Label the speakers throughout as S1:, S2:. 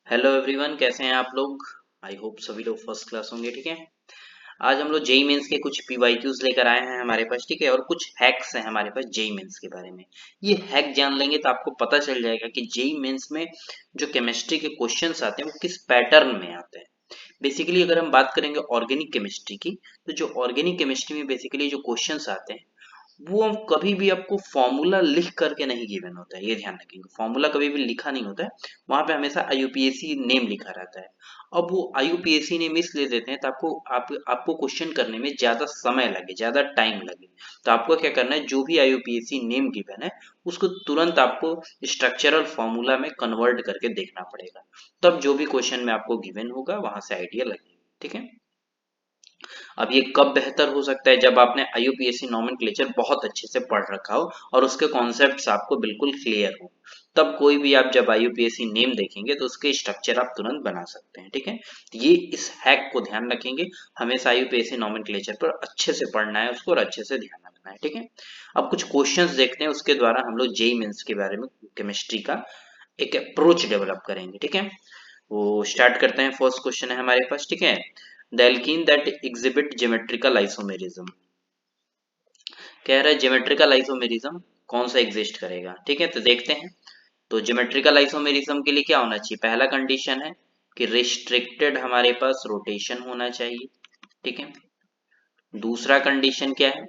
S1: Hello everyone, कैसे हैं आप लोग। आई होप सभी लोग फर्स्ट क्लास होंगे। ठीक है, आज हम लोग जेई मेंस के कुछ पीवाईक्यूज लेकर आए हैं हमारे पास। ठीक है, और कुछ हैक्स हैं हमारे पास जेई मेंस के बारे में। ये हैक जान लेंगे तो आपको पता चल जाएगा कि जेई मेंस में जो केमिस्ट्री के क्वेश्चंस आते हैं वो किस पैटर्न में आते हैं। बेसिकली अगर हम बात करेंगे ऑर्गेनिक केमिस्ट्री की, तो जो ऑर्गेनिक केमिस्ट्री में बेसिकली जो क्वेश्चंस आते हैं वो कभी भी आपको फॉर्मूला लिख करके नहीं गिवन होता है। ये ध्यान रखेंगे, फॉर्मूला कभी भी लिखा नहीं होता है। वहां पे हमेशा आईयूपीएसी नेम लिखा रहता है। अब वो आईयूपीएसी नेम इसलिए देते हैं तो आपको क्वेश्चन करने में ज्यादा समय लगे, ज्यादा टाइम लगे। तो आपको क्या करना है, जो भी आईयूपीएसी नेम गिवन है उसको तुरंत आपको स्ट्रक्चरल फॉर्मूला में कन्वर्ट करके देखना पड़ेगा। तब जो भी क्वेश्चन में आपको गिवन होगा वहां से आइडिया लगेगा। ठीक है, अब ये कब बेहतर हो सकता है, जब आपने आईयूपीएसी नॉमेनक्लेचर बहुत अच्छे से पढ़ रखा हो और उसके कॉन्सेप्ट्स आपको बिल्कुल क्लियर हो। तब कोई भी आप जब आईयूपीएसी नेम देखेंगे तो उसके स्ट्रक्चर आप तुरंत बना सकते हैं। ठीक है, तो ये इस हैक को ध्यान रखेंगे। हमेशा आईयूपीएसी नॉमेनक्लेचर पर अच्छे से पढ़ना है उसको और अच्छे से ध्यान रखना है। ठीक है, अब कुछ क्वेश्चंस देखते हैं, उसके द्वारा हम लोग जेई मेंस के बारे में केमिस्ट्री का एक अप्रोच डेवलप करेंगे। ठीक है, वो स्टार्ट करते हैं। फर्स्ट क्वेश्चन है हमारे पास। ठीक है, the alkene that exhibit geometrical isomerism. कह रहा है ज्योमेट्रिकल आइसोमेरिज्म कौन सा एग्जिस्ट करेगा। ठीक है, तो देखते हैं। तो ज्योमेट्रिकल आइसोमेरिज्म के लिए क्या होना चाहिए, पहला कंडीशन है कि रिस्ट्रिक्टेड हमारे पास रोटेशन होना चाहिए। ठीक है, दूसरा कंडीशन क्या है,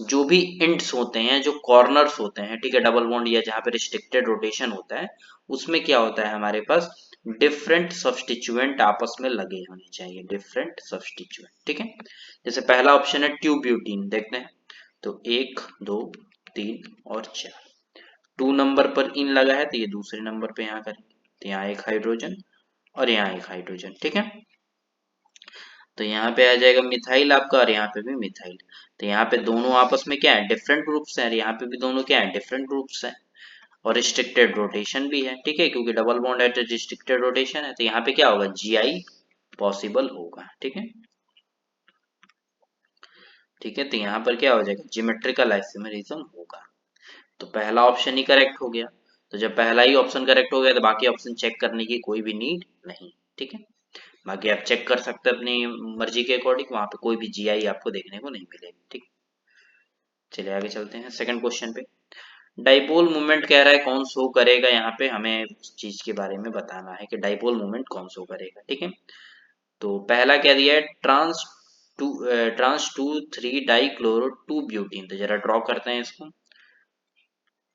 S1: जो भी इंट्स होते हैं, जो कॉर्नर्स होते हैं, ठीक है, डबल बॉन्ड या जहां पे रिस्ट्रिक्टेड रोटेशन होता है उसमें क्या होता है हमारे पास, डिफरेंट सब्स्टिट्यूएंट आपस में लगे होने चाहिए, डिफरेंट सब्स्टिट्यूएंट। ठीक है, जैसे पहला ऑप्शन है ट्यूब ब्यूटीन, देखते हैं। तो 1 2 3 और 4, 2 नंबर पर इन लगा है तो ये दूसरे नंबर पे यहाँ करेंगे। तो यहाँ एक हाइड्रोजन और यहाँ एक हाइड्रोजन। ठीक है, तो यहाँ पे आ जाएगा मिथाइल आपका और यहाँ पे भी मिथाइल। तो यहाँ पे दोनों आपस में क्या है, डिफरेंट ग्रुप्स हैं। यहाँ पे भी दोनों क्या है, डिफरेंट ग्रुप्स हैं। और रिस्ट्रिक्टेड रोटेशन भी है। ठीक है, क्योंकि डबल बॉन्ड है तो रिस्ट्रिक्टेड रोटेशन है, तो यहाँ पे क्या होगा, जीआई पॉसिबल होगा। ठीक है, ठीक है, तो यहाँ पर क्या हो जाएगा, ज्योमेट्रिकल आइसोमेरिज्म होगा। तो पहला ऑप्शन ही करेक्ट हो गया। तो जब पहला ही ऑप्शन करेक्ट हो गया तो बाकी ऑप्शन चेक करने की कोई भी नीड नहीं। ठीक है, बाकी आप चेक कर सकते हैं अपनी मर्जी के अकॉर्डिंग, वहां पे कोई भी जीआई आपको देखने को नहीं मिलेगी। ठीक, चलिए आगे चलते हैं सेकंड क्वेश्चन पे। डाइपोल मूवमेंट कह रहा है कौन शो करेगा, यहाँ पे हमें उस चीज के बारे में बताना है कि डाइपोल मूवमेंट कौन शो करेगा। ठीक है, तो पहला क्या दिया है, ट्रांस टू 3 डाइक्लोरो 2 ब्यूटीन। तो जरा ड्रॉ करते हैं इसको।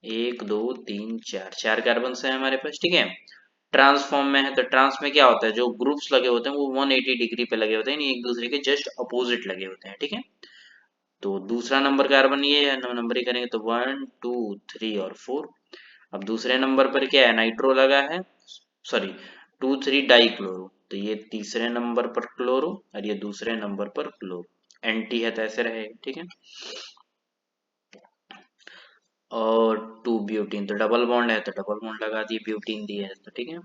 S1: 1 2 3 4, 4 कार्बन है हमारे पास। ठीक है, ट्रांसफॉर्म में है तो ट्रांस में क्या होता है, जो ग्रुप्स लगे होते हैं वो 180 डिग्री पे लगे होते हैं, एक दूसरे के जस्ट अपोजिट लगे होते हैं। ठीक है, तो दूसरा नंबर कार्बन ये है, नंबर ही करेंगे तो 1 2 3 और 4। अब दूसरे नंबर पर क्या है, नाइट्रो लगा है, सॉरी 2 3 डाइक्लोरो। तो ये तीसरे नंबर पर क्लोरो और ये दूसरे नंबर पर क्लोरो, एंटी है तो ऐसे रहेगा। ठीक है, और 2 ब्यूटीन, तो डबल बॉन्ड है तो डबल बॉन्ड लगा दिए, ब्यूटीन दिए है तो। ठीक है,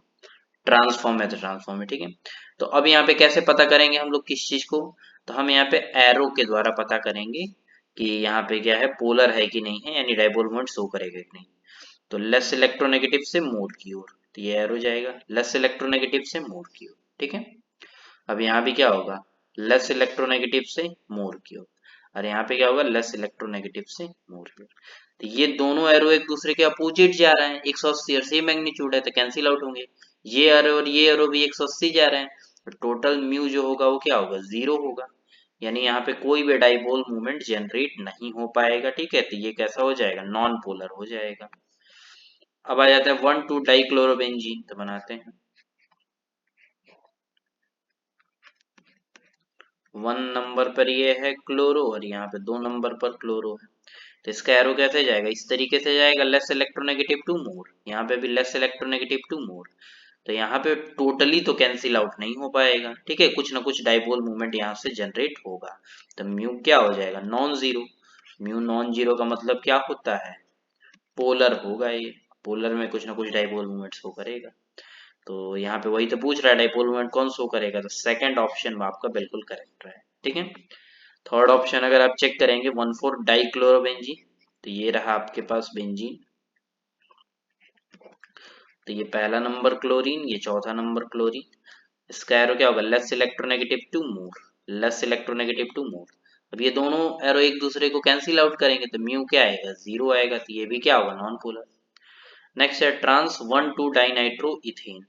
S1: ट्रांसफॉर्म है तो ट्रांसफॉर्म है। ठीक है, तो अब यहाँ पे कैसे पता करेंगे हम लोग किस चीज को, तो हम यहाँ पे एरो के द्वारा पता करेंगे कि यहाँ पे क्या है, पोलर है कि नहीं है, यानी डाइपोल मोमेंट शो करेगा कि नहीं। तो लेस इलेक्ट्रोनेगेटिव से मोर की ओर, तो ये एरो जाएगा लेस इलेक्ट्रोनेगेटिव से मोर की ओर। ठीक है, अब यहाँ भी क्या होगा, लेस इलेक्ट्रोनेगेटिव से मोर की ओर, और यहाँ पे क्या होगा, लेस इलेक्ट्रोनेगेटिव से मोर की ओर। तो ये दोनों एरो एक दूसरे के अपोजिट जा रहे हैं, 180 और सेम मैग्नीट्यूड है तो कैंसिल आउट होंगे। ये एरो और ये एरो भी 180 जा रहे हैं, तो टोटल म्यू जो होगा वो क्या होगा, 0 होगा। यानी यहाँ पे कोई भी डाइपोल मूवमेंट जनरेट नहीं हो पाएगा। ठीक है, तो ये कैसा हो जाएगा, नॉन पोलर हो जाएगा। अब आ जाता है 1 2 डाइक्लोरोबेंजीन, तो बनाते हैं। 1 नंबर पर ये है क्लोरो और यहाँ पे 2 नंबर पर क्लोरो है। तो इसका एरो कैसे जाएगा, इस तरीके से जाएगा, लेस इलेक्ट्रोनेगेटिव टू मोर, यहाँ पे भी लेस इलेक्ट्रोनेगेटिव टू मोर। तो यहाँ पे टोटली तो कैंसिल आउट नहीं हो पाएगा। ठीक है, कुछ ना कुछ डाइपोल मूवमेंट यहाँ से जनरेट होगा। तो म्यू क्या हो जाएगा, non zero. Mu non zero का मतलब क्या होता है, पोलर होगा ये, पोलर में कुछ ना कुछ डाइपोल मूवमेंट शो करेगा। तो यहाँ पे वही तो पूछ रहा है, डाइपोल मूवमेंट कौन शो करेगा, तो सेकंड ऑप्शन आपका बिल्कुल करेक्ट है। ठीक है, थर्ड ऑप्शन अगर आप चेक करेंगे 1 4 डाइक्लोरोबेंजीन, तो ये रहा आपके पास बेंजीन। तो ये पहला नंबर क्लोरीन, ये चौथा नंबर क्लोरीन। इसका एरो क्या होगा, less electronegative to more, less electronegative to more. अब ये दोनों एरो एक दूसरे को कैंसिल आउट करेंगे तो म्यू क्या आएगा, 0 आएगा, तो ये भी क्या होगा, नॉन पोलर। नेक्स्ट है ट्रांस 1,2 डाइनाइट्रो इथेन,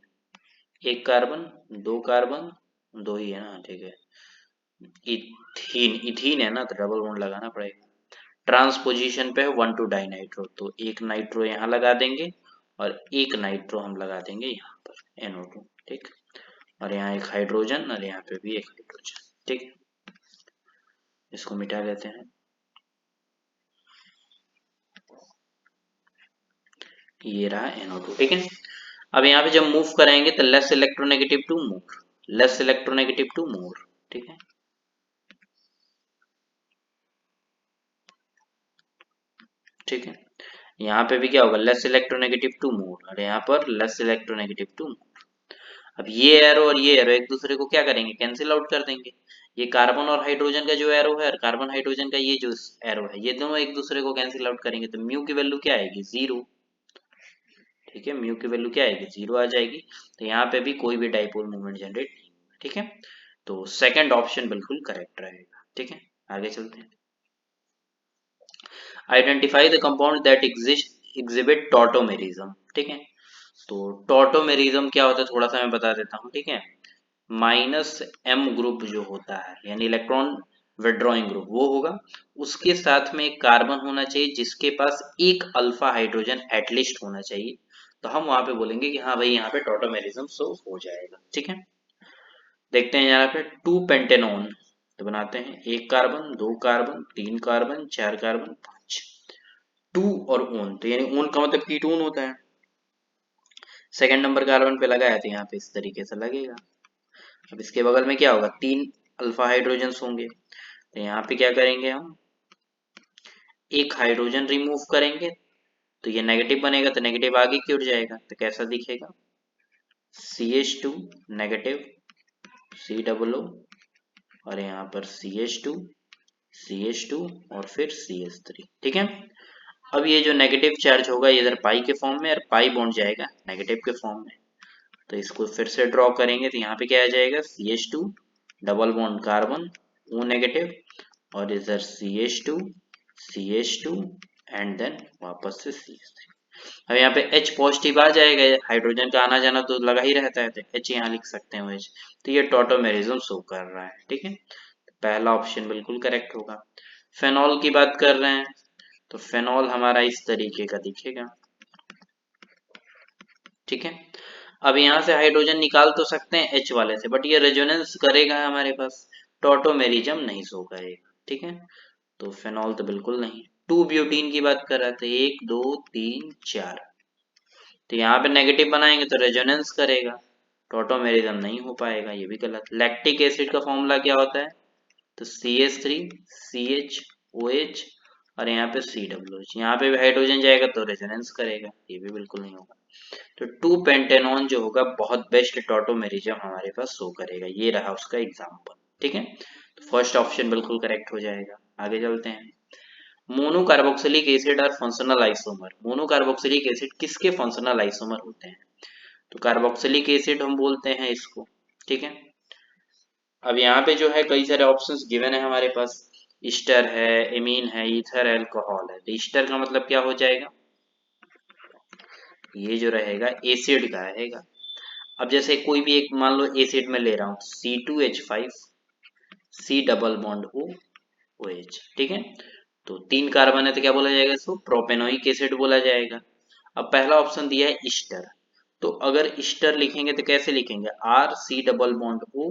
S1: एक कार्बन, दो कार्बन, दो ही है ना, ठीक है। इथीन, इथीन है ना, तो डबल बॉन्ड लगाना पड़ेगा। ट्रांस पोजीशन पे है 1,2 डाइनाइट्रो, तो एक नाइट्रो यहाँ लगा देंगे और एक नाइट्रो हम लगा देंगे यहाँ पर NO2, ठीक। और यहाँ एक हाइड्रोजन और यहाँ पे भी एक हाइड्रोजन, ठीक। इसको मिटा लेते हैं, ये रहा NO2, ठीक है। अब यहाँ पे जब मूव कराएंगे तो less electronegative to more, less electronegative to more, ठीक है। ठीक है, यहाँ पे भी क्या होगा, लेस इलेक्ट्रोनेगेटिव टू मोर, और यहाँ पर लेस इलेक्ट्रोनेगेटिव टू मोर। अब ये एरो और ये एरो एक दूसरे को क्या करेंगे, कैंसिल आउट कर देंगे। ये कार्बन और हाइड्रोजन का जो एरो है और कार्बन हाइड्रोजन का ये जो एरो है, ये दोनों एक दूसरे को कैंसिल आउट करेंगे, तो म्यू की वैल्यू क्या आएगी, 0। ठीक है, म्यू की वैल्यू क्या आएगी, 0 आ जाएगी। तो यहाँ पे भी कोई भी डाइपोल मूवमेंट जनरेट नहीं होगा, ठीक है। तो सेकंड ऑप्शन बिल्कुल करेक्ट रहेगा, ठीक है। आगे चलते हैं। Identify the compound that exhibit tautomerism, ठीक है। तो टॉटोमेरिज्म क्या होता है, थोड़ा सा मैं बता देता हूँ, ठीक है। -m ग्रुप जो होता है, यानी इलेक्ट्रॉन विड्रॉइंग ग्रुप, वो होगा। उसके साथ में एक कार्बन होना चाहिए जिसके पास एक अल्फा हाइड्रोजन एटलीस्ट होना चाहिए। तो हम वहां पे बोलेंगे कि हाँ भाई यहाँ पे टॉटोमेरिज्म शो हो जाएगा, ठीक है। देखते हैं यहाँ पे 2 पेंटेनॉन, तो बनाते हैं एक कार्बन, दो कार्बन, तीन कार्बन, चार कार्बन, 5। 2 और ओन, तो यानी ओन का मतलब कीटोन होता है। सेकंड नंबर कार्बन पे लगाया तो यहाँ पे इस तरीके से लगेगा। अब इसके बगल में क्या होगा, 3 अल्फा हाइड्रोजन होंगे, तो यहाँ पे क्या करेंगे हम, एक हाइड्रोजन रिमूव करेंगे, तो ये नेगेटिव बनेगा, तो नेगेटिव आगे की ओर जाएगा, तो कैसा दिखेगा, CH2 नेगेटिव, COO, और यहाँ पर CH2, CH2 और फिर CH3, ठीक है। अब ये जो नेगेटिव चार्ज होगा ये इधर पाई के फॉर्म में, और पाई बॉन्ड जाएगा नेगेटिव के फॉर्म में। तो इसको फिर से ड्रॉ करेंगे, तो यहाँ पे क्या आ जाएगा, CH2 double bond carbon, O negative, और इधर CH2, CH2 एंड देन वापस से CH3। अब यहाँ पे H पॉजिटिव आ जाएगा, हाइड्रोजन का आना जाना तो लगा ही रहता है, तो H यहाँ लिख सकते हैं H। तो ये टॉटोमेरिज्म शो कर रहा है, ठीक है। पहला ऑप्शन बिल्कुल करेक्ट होगा। फेनॉल की बात कर रहे हैं, तो फेनॉल हमारा इस तरीके का दिखेगा, ठीक है। अब यहाँ से हाइड्रोजन निकाल तो सकते हैं H वाले से, बट ये रेजोनेंस करेगा हमारे पास, टॉटोमेरिज्म नहीं शो करेगा, ठीक है। तो फेनॉल तो बिल्कुल नहीं। 2 ब्यूटीन की बात कर रहे थे, 1 2 3 4, तो यहाँ पे नेगेटिव बनाएंगे तो रेजोनेंस करेगा, टॉटोमेरिज्म नहीं हो पाएगा, ये भी गलत। लैक्टिक एसिड का फॉर्मूला क्या होता है, तो CH3 CHOH और यहाँ पे COOH, यहाँ पे भी हाइड्रोजन जाएगा तो रेजोनेंस करेगा, ये भी बिल्कुल नहीं होगा। तो 2 पेंटेनॉन जो होगा बहुत बेस्ट टॉटोमेरिज्म हमारे पास शो करेगा, ये रहा उसका एग्जाम्पल, ठीक है। तो फर्स्ट ऑप्शन बिल्कुल करेक्ट हो जाएगा। आगे चलते हैं। मोनोकार्बोक्सिलिक एसिड और फंक्शनल आइसोमर, मोनोकार्बोक्सिलिक एसिड किसके फंक्शनल आइसोमर होते हैं, तो कार्बोक्सिलिक एसिड हम बोलते हैं इसको, ठीक है। अब यहाँ पे जो है कई सारे ऑप्शंस गिवन है हमारे पास, ईस्टर है, एमीन है, ईथर है, अल्कोहल है। तो ईस्टर का मतलब क्या हो जाएगा, ये जो रहेगा एसिड का रहेगा। अब जैसे कोई भी एक मान लो एसिड में ले रहा हूँ, C2H5 C double bond OH, ठीक है। तो 3 कार्बन है तो क्या बोला जाएगा इसको, प्रोपेनोइक एसिड बोला जाएगा। अब पहला ऑप्शन दिया है ईस्टर, तो अगर ईस्टर लिखेंगे तो कैसे लिखेंगे, RC double bond O,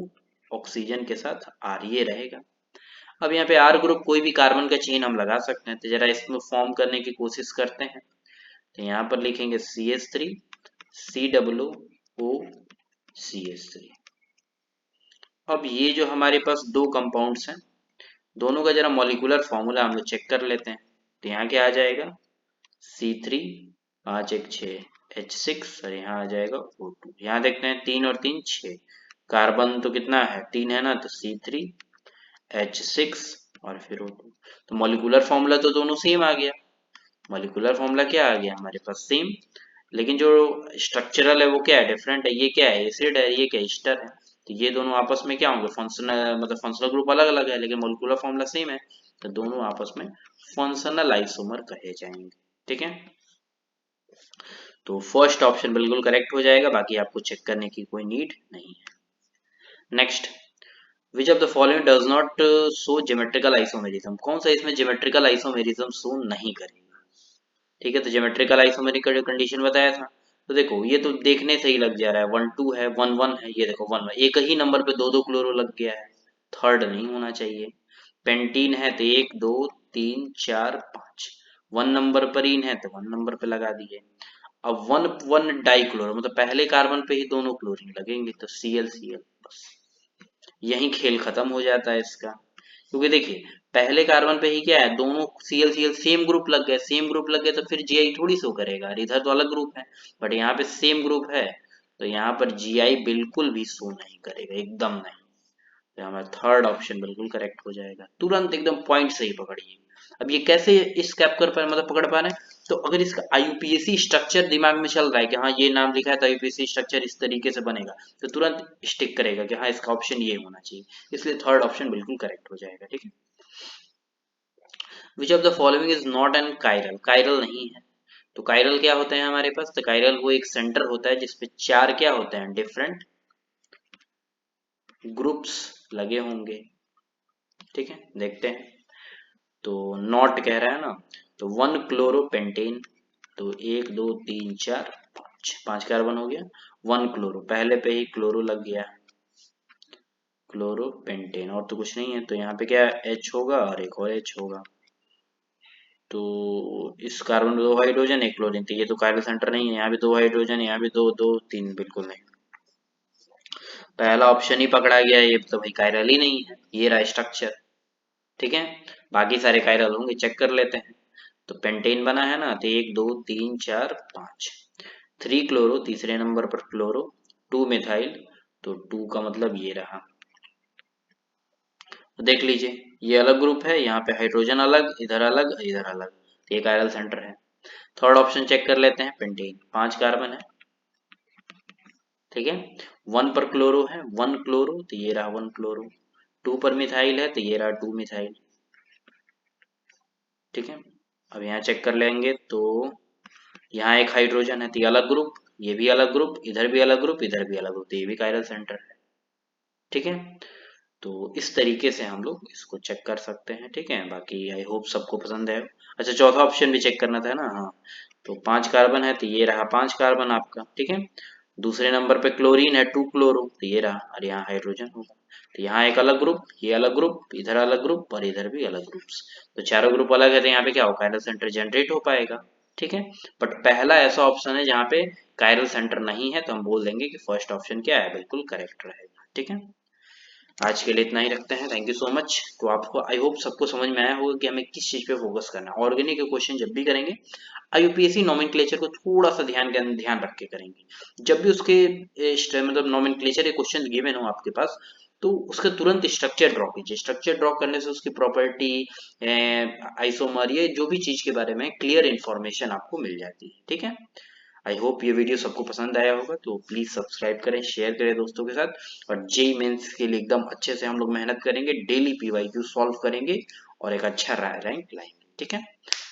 S1: oxygen के साथ R, ये रहेगा। अब यहाँ पे R ग्रुप कोई भी कार्बन का चेन हम लगा सकते हैं, तो जरा इसमें फॉर्म करने की कोशिश करते हैं। तो यहाँ पर लिखेंगे CH3 COO CH3। अब ये जो हमारे पास दो कंपाउंड्स हैं, दोनों का जरा मॉलिक्यूलर फॉर्मूला हम लोग चेक कर लेते हैं। तो यहाँ क्या आ जाएगा, C3 5 1 6 H6, और यहाँ आ जाएगा O2। यहाँ देखते हैं 3 और 3 6, कार्बन तो कितना है, 3 है ना, तो C3 H6 और फिर O2। तो मॉलिक्यूलर फॉर्मूला तो दोनों सेम आ गया, मॉलिक्यूलर फॉर्मूला क्या आ गया हमारे पास, सेम। लेकिन जो स्ट्रक्चरल है वो क्या है, डिफरेंट है। ये क्या है, एसिड है, ये क्या एस्टर है। तो ये दोनों आपस में क्या होंगे, फंक्शनल मतलब फंक्शनल ग्रुप अलग अलग है लेकिन मोलिकुलर फॉर्मूला सेम है, तो दोनों आपस में फंक्शनल आइसोमर कहे जाएंगे। ठीक है, तो फर्स्ट ऑप्शन बिल्कुल करेक्ट हो जाएगा, बाकी आपको चेक करने की कोई नीड नहीं है। Next, which of the following does not show geometrical isomerism, कौन सा इसमें ज्योमेट्रिकल आइसोमेरिज्म शो नहीं करेगा। ठीक है, तो ज्योमेट्रिकल आइसोमेरिक का जो कंडीशन बताया था, तो देखो ये तो देखने से ही लग जा रहा है, 1 2 है, 1 1 है, ये देखो 1 1, एक ही नंबर पे दो दो क्लोरो लग गया है, थर्ड नहीं होना चाहिए। पेंटीन है तो 1 2 3 4 5, 1 नंबर पर इन है तो 1 नंबर पे लगा दिए। अब 1 1 डाइक्लोरो मतलब पहले कार्बन पे ही दोनों क्लोरीन लगेंगे, तो Cl बस यही खेल खत्म हो जाता है इसका। क्योंकि देखिए पहले कार्बन पे ही क्या है, दोनों Cl सेम ग्रुप लग गए, सेम ग्रुप लग गए तो फिर Gi थोड़ी शो करेगा, इधर तो अलग ग्रुप है, बट यहाँ पे सेम ग्रुप है, तो यहाँ पर Gi बिल्कुल भी शो नहीं करेगा, एकदम नहीं। तो हमारा थर्ड ऑप्शन बिल्कुल करेक्ट हो जाएगा, तुरंत एकदम पॉइंट सही पकड़िए। अब ये कैसे इस कैप कर पा मतलब पकड़ पा रहे हैं, तो अगर इसका आईयूपीएसी स्ट्रक्चर दिमाग में चल रहा है कि हाँ ये नाम लिखा है तो आईयूपीएसी स्ट्रक्चर इस तरीके से बनेगा, तो तुरंत स्टिक करेगा कि हाँ इसका ऑप्शन ये होना चाहिए, इसलिए थर्ड ऑप्शन बिल्कुल करेक्ट हो जाएगा। ठीक है, which of the following is not an chiral, chiral नहीं है। तो कायरल क्या होते हैं हमारे पास, तो कायरल वो एक सेंटर होता है जिसपे चार क्या होते हैं, डिफरेंट ग्रुप्स लगे होंगे। ठीक है, देखते हैं। तो नॉट कह रहा है ना, तो 1 क्लोरोपेंटेन, तो 1 2 3 4 5, 5 कार्बन हो गया। 1 क्लोरो पहले पे ही क्लोरो लग गया, क्लोरोपेंटेन, और तो कुछ नहीं है, तो यहाँ पे क्या H होगा और एक और H होगा। तो इस कार्बन में 2 हाइड्रोजन, एक क्लोरीन, तो ये तो कायरल सेंटर नहीं है, यहाँ भी 2 हाइड्रोजन, यहाँ भी 2 2 3, बिल्कुल नहीं। पहला ऑप्शन ही पकड़ा गया, ये तो भाई कायरल ही नहीं है, ये रहा स्ट्रक्चर। ठीक है, बाकी सारे कायरल होंगे, चेक कर लेते हैं। तो पेंटेन बना है ना, तो 1 2 3 4 5, 3 क्लोरो तीसरे नंबर पर क्लोरो, 2 मिथाइल, तो 2 का मतलब ये रहा। तो देख लीजिए ये अलग ग्रुप है, यहाँ पे हाइड्रोजन अलग, इधर अलग, इधर अलग, ये कायरल सेंटर है। थर्ड ऑप्शन चेक कर लेते हैं, पेंटेन 5 कार्बन है। ठीक है, 1 पर क्लोरो है, 1 क्लोरो, तो ये रहा 1 क्लोरो, 2 पर मिथाइल है, तो ये रहा 2 मिथाइल। ठीक है, अब यहाँ चेक कर लेंगे, तो यहाँ एक हाइड्रोजन है, तो ये अलग ग्रुप, ये भी अलग ग्रुप, इधर भी अलग ग्रुप, इधर भी अलग ग्रुप, तो ये भी कायरल सेंटर है। ठीक है, तो इस तरीके से हम लोग इसको चेक कर सकते हैं। ठीक है, बाकी आई होप सबको पसंद है। अच्छा, चौथा ऑप्शन भी चेक करना था ना, हाँ, तो 5 कार्बन है, तो ये रहा 5 कार्बन आपका। ठीक है, दूसरे नंबर पे क्लोरीन है, 2 क्लोरो, तो ये रहा, और यहाँ हाइड्रोजन होगा, तो यहाँ एक अलग ग्रुप, ये अलग ग्रुप, इधर अलग ग्रुप, और इधर भी अलग ग्रुप्स, तो चारों ग्रुप अलग है, तो यहाँ पे क्या हो, कायरल सेंटर जनरेट हो पाएगा। ठीक है, बट पहला ऐसा ऑप्शन है जहाँ पे कायरल सेंटर नहीं है, तो हम बोल देंगे कि फर्स्ट ऑप्शन क्या है, बिल्कुल करेक्ट रहेगा। ठीक है, आज के लिए इतना ही रखते हैं, थैंक यू सो मच। तो आपको आई होप सबको समझ में आया होगा कि हमें किस चीज पे फोकस करना है। ऑर्गेनिक के क्वेश्चन जब भी करेंगे, आईयूपीएससी नोमेनक्लेचर को थोड़ा सा ध्यान रख के करेंगे। जब भी उसके मतलब नोमेनक्लेचर के क्वेश्चन गिवन हो आपके पास, तो उसका तुरंत स्ट्रक्चर ड्रॉ कीजिए। स्ट्रक्चर ड्रॉ करने से उसकी प्रॉपर्टी, आइसोमर, ये जो भी चीज के बारे में क्लियर इंफॉर्मेशन आपको मिल जाती है। ठीक है, आई होप ये वीडियो सबको पसंद आया होगा, तो प्लीज सब्सक्राइब करें, शेयर करें दोस्तों के साथ। और जेई मेंस के लिए एकदम अच्छे से हम लोग मेहनत करेंगे, डेली पीवाईक्यू सॉल्व करेंगे और एक अच्छा रैंक लाएंगे। ठीक है,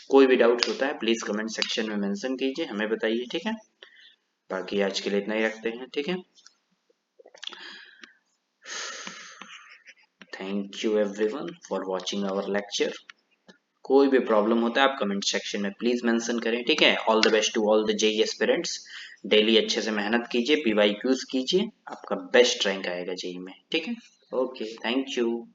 S1: कोई भी डाउट होता है प्लीज कमेंट सेक्शन में मेंशन कीजिए, हमें बताइए। ठीक है, बाकी आज के लिए इतना ही रखते हैं। ठीक है, thank you everyone for watching our lecture. कोई भी प्रॉब्लम होता है आप कमेंट सेक्शन में प्लीज मेंशन करें। ठीक है, all the best to all the JEE aspirants. Daily अच्छे से मेहनत कीजिए, पीवाईक्यूज कीजिए, आपका बेस्ट रैंक आएगा जेई में। ठीक है, ओके, थैंक यू।